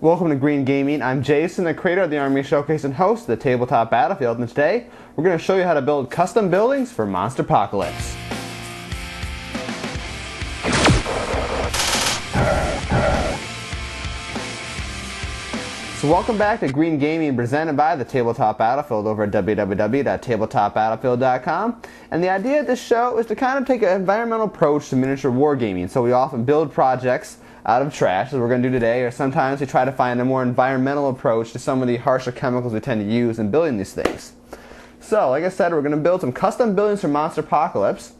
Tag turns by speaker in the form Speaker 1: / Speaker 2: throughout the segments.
Speaker 1: Welcome to Green Gaming. I'm Jason, the creator of the Army Showcase and host of the Tabletop Battlefield, and today we're going to show you how to build custom buildings for Monsterpocalypse. So welcome back to Green Gaming, presented by the Tabletop Battlefield over at www.tabletopbattlefield.com. And the idea of this show is to kind of take an environmental approach to miniature wargaming. So we often build projects out of trash, as we're going to do today, or sometimes we try to find a more environmental approach to some of the harsher chemicals we tend to use in building these things. So, like I said, we're going to build some custom buildings for Monsterpocalypse.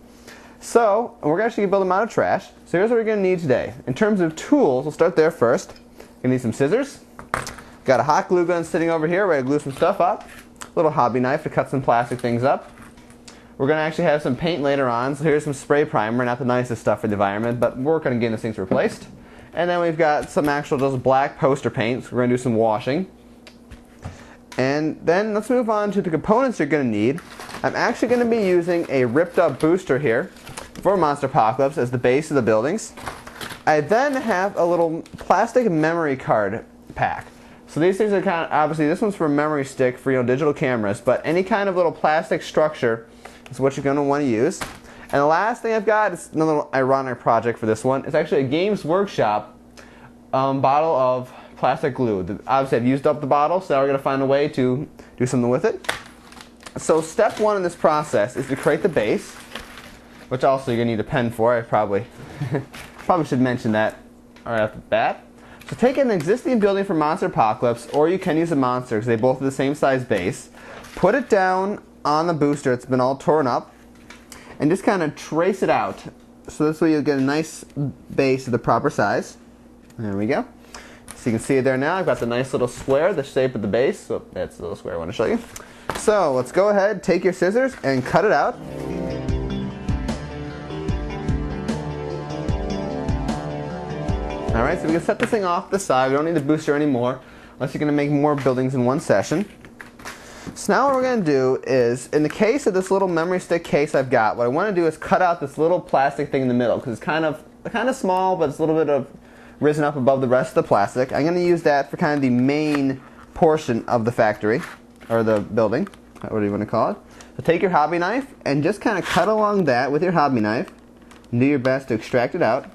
Speaker 1: So, we're actually going to build them out of trash. So here's what we're going to need today. In terms of tools, we'll start there first. You're going to need some scissors. Got a hot glue gun sitting over here, ready to glue some stuff up. A little hobby knife to cut some plastic things up. We're going to actually have some paint later on, so here's some spray primer, not the nicest stuff for the environment, but we're working on getting these things replaced. And then we've got some actual just black poster paint, so we're going to do some washing. And then let's move on to the components you're going to need. I'm actually going to be using a ripped up booster here for Monsterpocalypse as the base of the buildings. I then have a little plastic memory card pack. So these things are kind of, obviously this one's for a memory stick for digital cameras, but any kind of little plastic structure is what you're going to want to use. And the last thing I've got is another little ironic project for this one. It's actually a Games Workshop bottle of plastic glue. Obviously I've used up the bottle, so now we're going to find a way to do something with it. So step one in this process is to create the base, which also you're going to need a pen for. I probably should mention that right off the bat. So take an existing building from Monsterpocalypse, or you can use a monster because they both have the same size base. Put it down on the booster. It's been all torn up. And just kind of trace it out. So this way you'll get a nice base of the proper size. There we go. So you can see it there now. I've got the nice little square, the shape of the base. So that's the little square I want to show you. So let's go ahead, take your scissors and cut it out. Alright, so we can set this thing off the side. We don't need the booster anymore, unless you're going to make more buildings in one session. So now what we're going to do is, in the case of this little memory stick case I've got, what I want to do is cut out this little plastic thing in the middle, because it's kind of small, but it's a little bit of risen up above the rest of the plastic. I'm going to use that for kind of the main portion of the factory, or the building, whatever you want to call it. So take your hobby knife and just kind of cut along that with your hobby knife, and do your best to extract it out.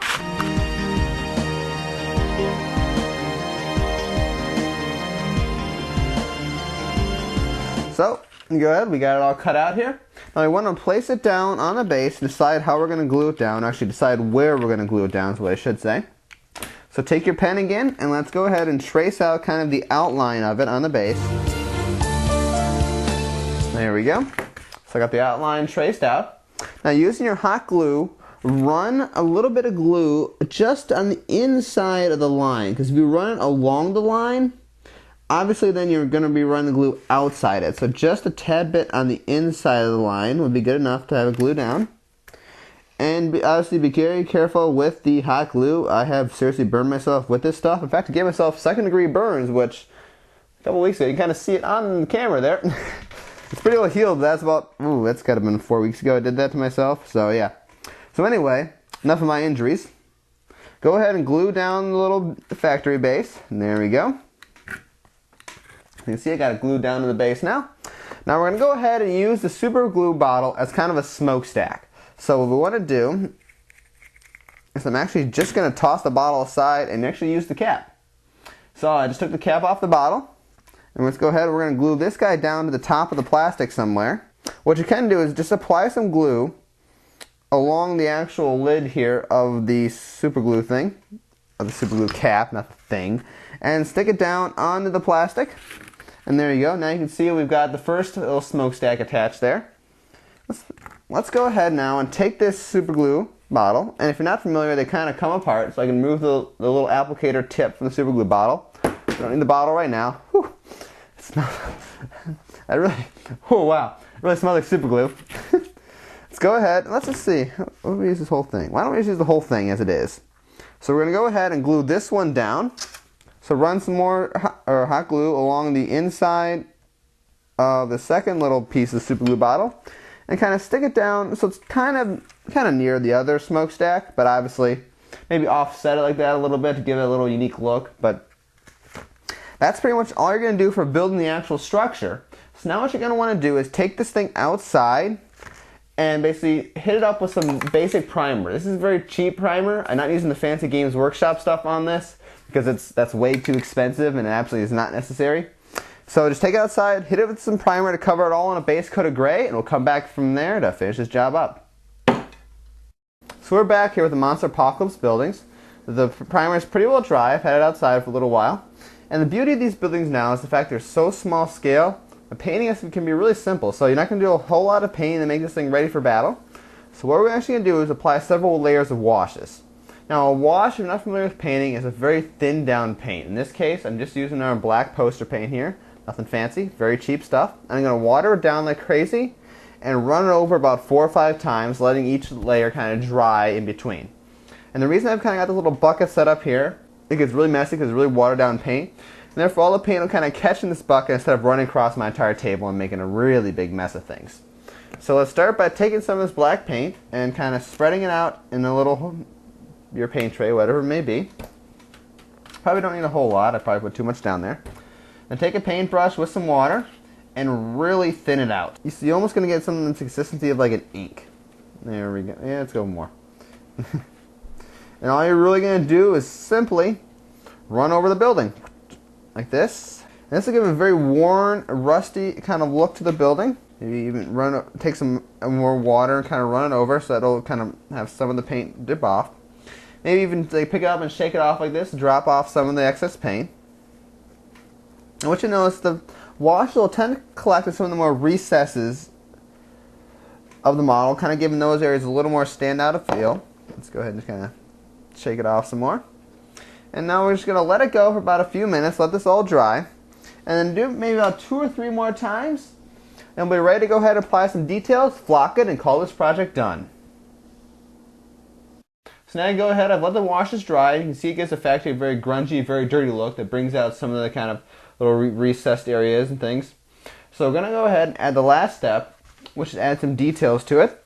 Speaker 1: So, go ahead, we got it all cut out here. Now we want to place it down on the base, decide how we're going to glue it down, actually decide where we're going to glue it down is what I should say. So take your pen again, and let's go ahead and trace out kind of the outline of it on the base. There we go. So I got the outline traced out. Now using your hot glue, run a little bit of glue just on the inside of the line, because if you run it along the line, obviously then you're going to be running the glue outside it. So just a tad bit on the inside of the line would be good enough to have it glued down. And obviously be very careful with the hot glue. I have seriously burned myself with this stuff. In fact, I gave myself second-degree burns, which a couple weeks ago, you can kind of see it on the camera there. It's pretty well healed. That's about, that's got to have been 4 weeks ago I did that to myself. So yeah. So anyway, enough of my injuries. Go ahead and glue down the little factory base. And there we go. You can see I got it glued down to the base now. Now we're going to go ahead and use the super glue bottle as kind of a smokestack. So what we want to do is I'm actually just going to toss the bottle aside and actually use the cap. So I just took the cap off the bottle. And let's go ahead, we're going to glue this guy down to the top of the plastic somewhere. What you can do is just apply some glue along the actual lid here of the super glue thing. Of the super glue cap, not the thing. And stick it down onto the plastic. And there you go. Now you can see we've got the first little smokestack attached there. Let's go ahead now and take this super glue bottle. And if you're not familiar, they kind of come apart. So I can remove the little applicator tip from the super glue bottle. I don't need the bottle right now. Whew. It smells. Oh wow. It really smells like super glue. Let's go ahead. Let's just see. What do we use this whole thing? Why don't we just use the whole thing as it is? So we're going to go ahead and glue this one down. So run some more hot glue along the inside of the second little piece of super glue bottle and kind of stick it down so it's kind of near the other smokestack, but obviously maybe offset it like that a little bit to give it a little unique look. But That's pretty much all you're going to do for building the actual structure. So now what you're going to want to do is take this thing outside and basically hit it up with some basic primer. This is a very cheap primer. I'm not using the fancy Games Workshop stuff on this because that's way too expensive and it absolutely is not necessary. So just take it outside, hit it with some primer to cover it all in a base coat of gray, and we'll come back from there to finish this job up. So we're back here with the Monsterpocalypse buildings. The primer is pretty well dry. I've had it outside for a little while. And the beauty of these buildings now is the fact they're so small scale. The painting can be really simple. So you're not going to do a whole lot of painting to make this thing ready for battle. So what we're actually going to do is apply several layers of washes. Now a wash, if you're not familiar with painting, is a very thin down paint. In this case, I'm just using our black poster paint here. Nothing fancy, very cheap stuff. I'm going to water it down like crazy and run it over about 4 or 5 times, letting each layer kind of dry in between. And the reason I've kind of got this little bucket set up here, it gets really messy because it's really watered down paint. And therefore all the paint will kind of catch in this bucket instead of running across my entire table and making a really big mess of things. So let's start by taking some of this black paint and kind of spreading it out in a little, your paint tray, whatever it may be. Probably don't need a whole lot, I probably put too much down there. Then take a paintbrush with some water and really thin it out. You're almost going to get something that's the consistency of like an ink. There we go. Yeah, let's go more. And all you're really going to do is simply run over the building like this. And this will give a very worn, rusty kind of look to the building. Maybe even take some more water and kind of run it over so that it'll kind of have some of the paint dip off. Maybe even pick it up and shake it off like this, drop off some of the excess paint. And what you notice, the wash will tend to collect in some of the more recesses of the model, kind of giving those areas a little more standout of feel. Let's go ahead and just kind of shake it off some more. And now we're just going to let it go for about a few minutes, let this all dry, and then do maybe about 2 or 3 more times, and we'll be ready to go ahead and apply some details, flock it, and call this project done. So now you go ahead, I've let the washes dry. You can see it gives the factory a very grungy, very dirty look that brings out some of the kind of little recessed areas and things. So we're going to go ahead and add the last step, which is add some details to it.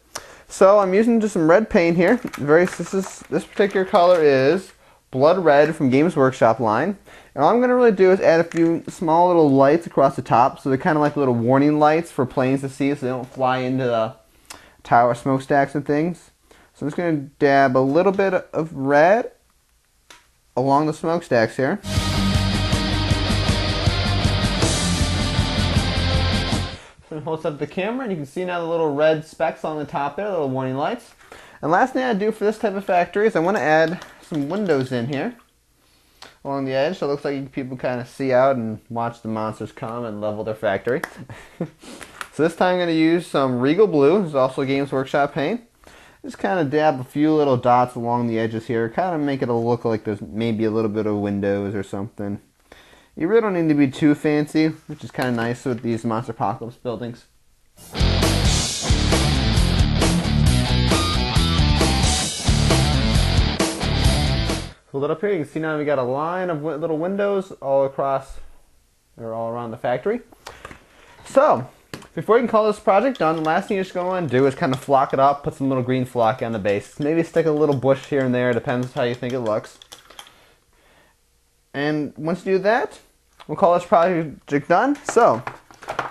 Speaker 1: So I'm using just some red paint here. This particular color is Blood Red from Games Workshop line. And all I'm going to really do is add a few small little lights across the top. So they're kind of like little warning lights for planes to see so they don't fly into the tower smokestacks and things. So I'm just going to dab a little bit of red along the smokestacks here. So I'm going to hold up the camera and you can see now the little red specks on the top there, the little warning lights. And last thing I do for this type of factory is I want to add some windows in here along the edge so it looks like people kind of see out and watch the monsters come and level their factory. So this time I'm going to use some Regal Blue, this is also Games Workshop paint. Just kind of dab a few little dots along the edges here, kind of make it look like there's maybe a little bit of windows or something. You really don't need to be too fancy, which is kind of nice with these Monsterpocalypse buildings. Hold it up here, you can see now we got a line of little windows all across, or all around the factory. So, before you can call this project done, the last thing you're just going to do is kind of flock it up, put some little green flock on the base. Maybe stick a little bush here and there, depends how you think it looks. And once you do that, we'll call this project done. So,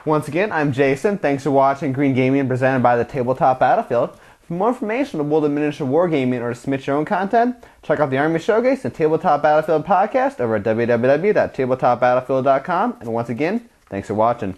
Speaker 1: once again, I'm Jason. Thanks for watching Green Gaming presented by the Tabletop Battlefield. For more information on World of Miniature Wargaming or to submit your own content, check out the Army Showcase and Tabletop Battlefield podcast over at www.tabletopbattlefield.com. And once again, thanks for watching.